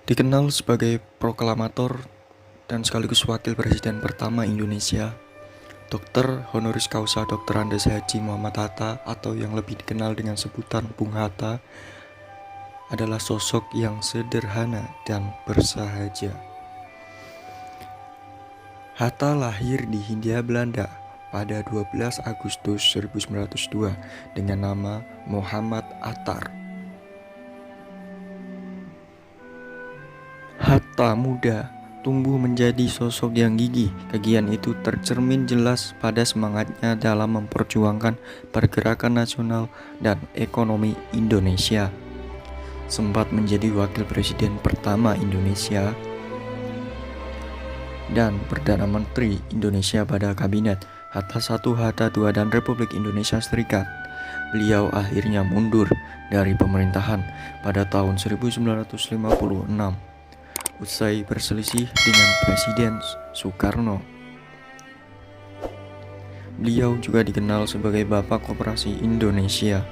Dikenal sebagai proklamator dan sekaligus wakil presiden pertama Indonesia, Dr. honoris causa Dr. Andes Haji Muhammad Hatta atau yang lebih dikenal dengan sebutan Bung Hatta adalah sosok yang sederhana dan bersahaja. Hatta lahir di Hindia Belanda pada 12 Agustus 1902 dengan nama Muhammad Attar. Hatta muda tumbuh menjadi sosok yang gigih. Kegiatan itu tercermin jelas pada semangatnya dalam memperjuangkan pergerakan nasional dan ekonomi Indonesia. Sempat menjadi wakil presiden pertama Indonesia dan Perdana Menteri Indonesia pada Kabinet Hatta I, Hatta II, dan Republik Indonesia Serikat. Beliau akhirnya mundur dari pemerintahan pada tahun 1956 usai berselisih dengan Presiden Soekarno. Beliau juga dikenal sebagai Bapak Koperasi Indonesia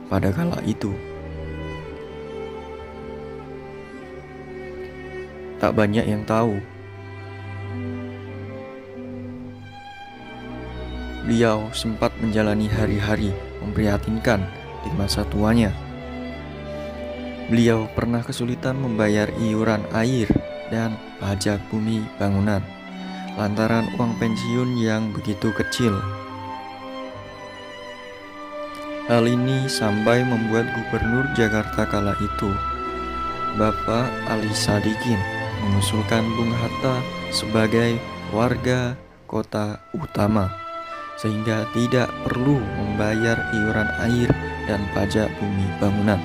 pada kala itu. Tak banyak yang tahu, beliau sempat menjalani hari-hari memprihatinkan di masa tuanya. Beliau pernah kesulitan membayar iuran air dan pajak bumi bangunan lantaran uang pensiun yang begitu kecil. Hal ini sampai membuat Gubernur Jakarta kala itu, Bapak Ali Sadikin, mengusulkan Bung Hatta sebagai warga kota utama sehingga tidak perlu membayar iuran air dan pajak bumi bangunan.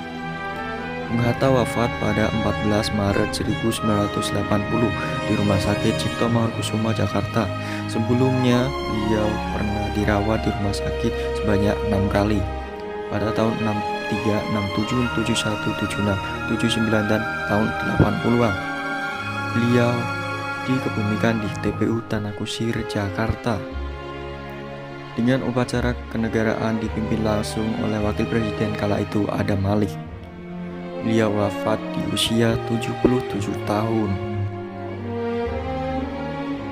Bung Hatta wafat pada 14 Maret 1980 di Rumah Sakit Cipto Mangunkusumo, Jakarta. Sebelumnya, beliau pernah dirawat di rumah sakit sebanyak 6 kali pada tahun 63, 67, 71, 76, 79, dan tahun 80-an. Beliau dikebumikan di TPU Tanah Kusir, Jakarta dengan upacara kenegaraan dipimpin langsung oleh Wakil Presiden kala itu Adam Malik. Beliau wafat di usia 77 tahun.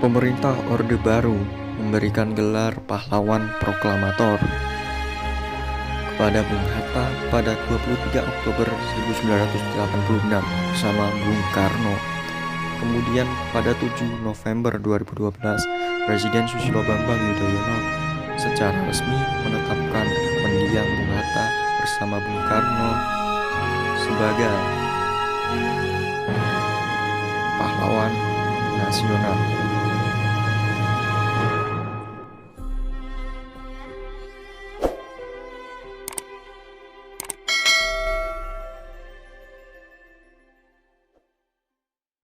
Pemerintah Orde Baru memberikan gelar pahlawan proklamator kepada Bung Hatta pada 23 Oktober 1986 bersama Bung Karno. Kemudian pada 7 November 2012, Presiden Susilo Bambang Yudhoyono secara resmi menetapkan mendiang Bung Hatta bersama Bung Karno sebagai pahlawan nasional.